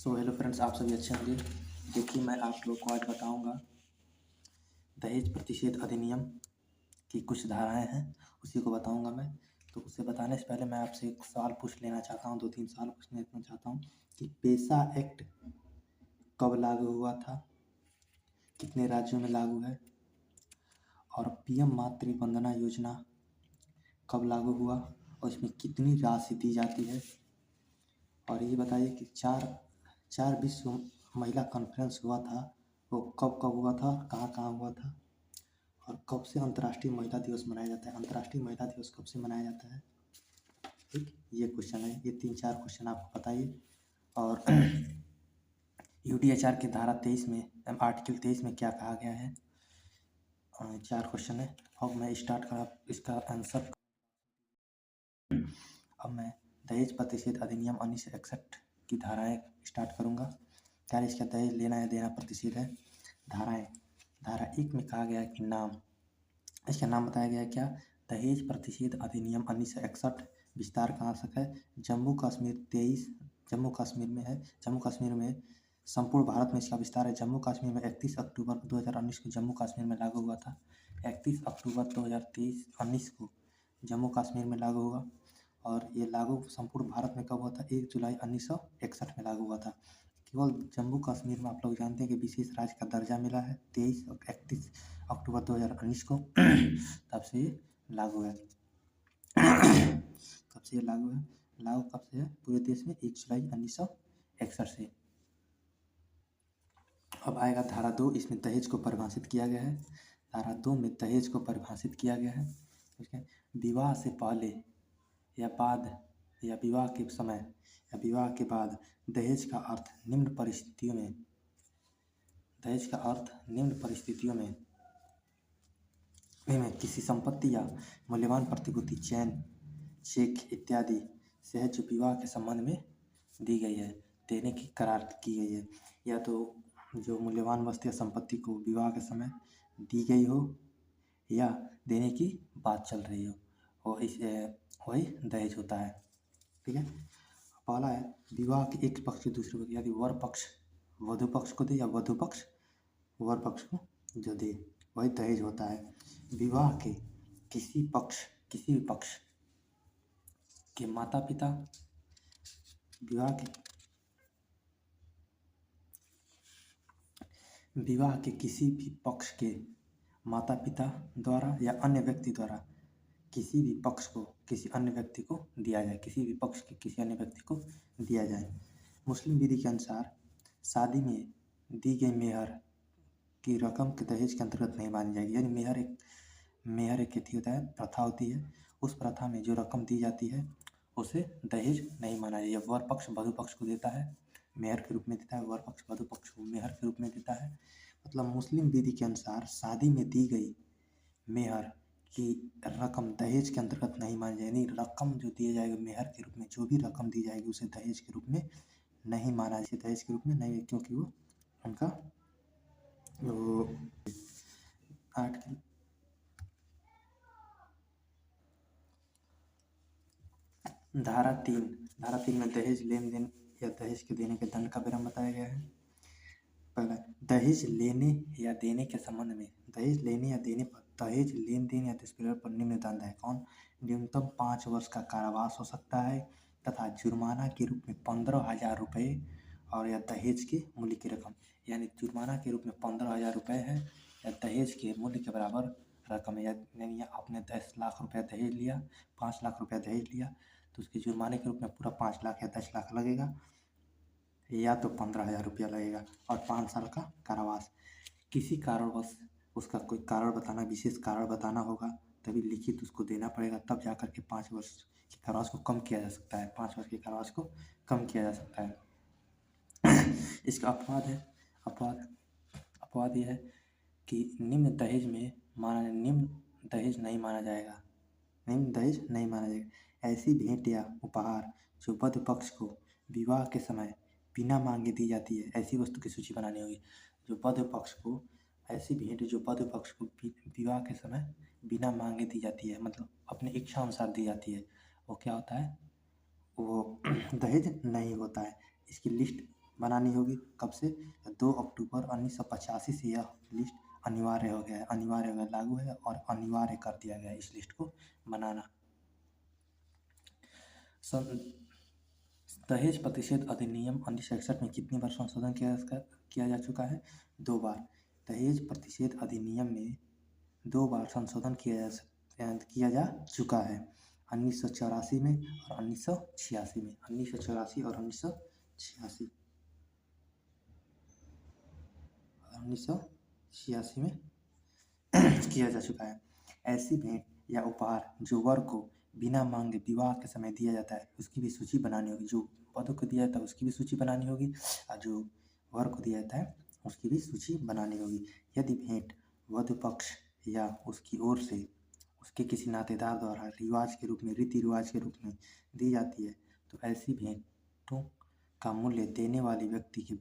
So hello friends, आप सभी अच्छे होंगे। देखिए, मैं आप लोग को आज बताऊंगा दहेज प्रतिषेध अधिनियम की कुछ धाराएं हैं, उसी को बताऊंगा मैं। तो उसे बताने से पहले मैं आपसे एक सवाल पूछ लेना चाहता हूं, 2-3 सवाल पूछना चाहता हूं कि पेशा एक्ट कब लागू हुआ था, कितने राज्यों में लागू है, और पीएम मातृ वंदना योजना कब लागू हुआ और इसमें कितनी राशि दी जाती है। और ये बताइए कि चार विश्व महिला कॉन्फ्रेंस हुआ था, वो कब कब हुआ था, कहाँ कहाँ हुआ था, और कब से अंतर्राष्ट्रीय महिला दिवस मनाया जाता है। अंतर्राष्ट्रीय महिला दिवस कब से मनाया जाता है, ठीक, ये क्वेश्चन है। ये 3-4 क्वेश्चन आपको बताइए। और यूडीएचआर की धारा 23 में, आर्टिकल 23 में क्या कहा गया है। 4 क्वेश्चन है। अब मैं स्टार्ट करा इसका आंसर। अब मैं दहेज प्रतिषेध अधिनियम 1961 की धाराएं स्टार्ट करूंगा। क्या इसका दहेज लेना या देना प्रतिषेध है। धाराएं, धारा 1 में कहा गया है कि नाम, इसका नाम बताया गया है क्या, दहेज प्रतिषेध अधिनियम 1961। विस्तार कहाँ तक है, जम्मू कश्मीर 23 जम्मू कश्मीर में है। जम्मू कश्मीर में संपूर्ण भारत में इसका विस्तार है। जम्मू कश्मीर में 31 अक्टूबर 2019 को जम्मू कश्मीर में लागू हुआ था। 31 अक्टूबर 2019 को जम्मू कश्मीर में लागू हुआ। और ये लागू संपूर्ण भारत में कब हुआ था, 1 जुलाई 1961 में लागू हुआ था। केवल जम्मू कश्मीर में आप लोग जानते हैं कि विशेष राज्य का दर्जा मिला है 31 अक्टूबर 2019 को। तब से ये लागू है। कब से ये लागू है, लागू कब से है, पूरे देश में 1 जुलाई 1961 से। अब आएगा धारा 2, इसमें दहेज को परिभाषित किया गया है। धारा 2 में दहेज को परिभाषित किया गया है। ठीक है, विवाह से पहले या बाद या विवाह के समय या विवाह के बाद दहेज का अर्थ निम्न परिस्थितियों में, दहेज का अर्थ निम्न परिस्थितियों में किसी संपत्ति या मूल्यवान प्रतिभूति, चैन, चेक इत्यादि से है जो विवाह के संबंध में दी गई है, देने की करार की गई है। या तो जो मूल्यवान वस्तु या संपत्ति को विवाह के समय दी गई हो या देने की बात चल रही हो, और इसे वही दहेज होता है। ठीक है, पहला है विवाह के एक पक्ष से दूसरे पक्ष, यदि वर पक्ष वधु पक्ष को दे या वधु पक्ष वर पक्ष को जो दे, वही दहेज होता है। विवाह के किसी भी पक्ष के माता पिता, विवाह के किसी भी पक्ष के माता पिता द्वारा या अन्य व्यक्ति द्वारा किसी भी पक्ष को किसी अन्य व्यक्ति को दिया जाए, किसी भी पक्ष के किसी अन्य व्यक्ति को दिया जाए। मुस्लिम विधि के अनुसार शादी में दी गई मेहर की रकम के दहेज के अंतर्गत नहीं मानी जाएगी। यानी मेहर एक खेती होता है, प्रथा होती है, उस प्रथा में जो रकम दी जाती है उसे दहेज नहीं माना जाएगा। वर पक्ष वधु पक्ष को देता है, मेहर के रूप में देता है, वर पक्ष वधु पक्ष को मेहर के रूप में देता है। मतलब मुस्लिम विधि के अनुसार शादी में दी गई मेहर की रकम दहेज के अंतर्गत नहीं मानी जाएगी। रकम जो दी जाएगी मेहर के रूप में, जो भी रकम दी जाएगी उसे दहेज के रूप में नहीं माना जाए, दहेज के रूप में नहीं, क्योंकि वो उनका वो आर्टिकल धारा 3 में दहेज लेन देन या दहेज के देने के दंड का विवरण बताया गया है। पहला, दहेज लेने या देने के संबंध में, दहेज लेने या देने पर, दहेज लेन देन या दुष्प्रयोग पर निम्न दंड है। कौन, न्यूनतम 5 वर्ष का कारावास हो सकता है तथा जुर्माना के रूप में 15,000 रुपये, और या दहेज के मूल्य की रकम, यानी जुर्माना के रूप में 15,000 रुपये है या दहेज के मूल्य के बराबर रकम है। यानी आपने 10 लाख रुपया दहेज लिया, 5 लाख रुपया दहेज लिया, तो उसके जुर्माने के रूप में पूरा 5 लाख या 10 लाख लगेगा, या तो 15,000 रुपया लगेगा, और 5 साल का कारावास। किसी कारणवश उसका कोई कारण बताना, विशेष कारण बताना होगा, तभी लिखित उसको देना पड़ेगा, तब जाकर के 5 वर्ष के कारावास को कम किया जा सकता है, 5 वर्ष के कारावास को कम किया जा सकता है। इसका अपवाद है, अपवाद यह है कि निम्न दहेज नहीं माना जाएगा, निम्न दहेज नहीं माना जाएगा। ऐसी भेंट या उपहार जो वधु पक्ष को विवाह के समय बिना मांगे दी जाती है, ऐसी वस्तु की सूची बनानी होगी। जो वधु पक्ष को, ऐसी भेंट जो वधु पक्ष को विवाह के समय बिना मांगे दी जाती है, मतलब अपनी इच्छा अनुसार दी जाती है, वो क्या होता है, वो दहेज नहीं होता है। इसकी लिस्ट बनानी होगी। कब से? 2 अक्टूबर 1985 से यह लिस्ट अनिवार्य हो गया है, अनिवार्य हो गया, लागू है और अनिवार्य कर दिया गया है इस लिस्ट को बनाना। दहेज प्रतिषेध अधिनियम 1961 में कितनी बार संशोधन किया जा चुका है? 2 बार। दहेज प्रतिषेध अधिनियम में 2 बार संशोधन किया जा चुका है, 1984 में और 1986 में। 1984 और 1986 1986 में किया जा चुका है। ऐसी भेंट या उपहार जो वर को बिना मांगे विवाह के समय दिया जाता है, उसकी भी सूची बनानी होगी। जो वधू को दिया जाता है उसकी भी सूची बनानी होगी और जो वर को दिया जाता है उसकी भी सूची बनानी होगी। यदि भेंट वधू पक्ष या उसकी ओर से उसके किसी नातेदार द्वारा रिवाज के रूप में, रीति रिवाज के रूप में दी जाती है, तो ऐसी भेंटों का मूल्य देने वाले व्यक्ति के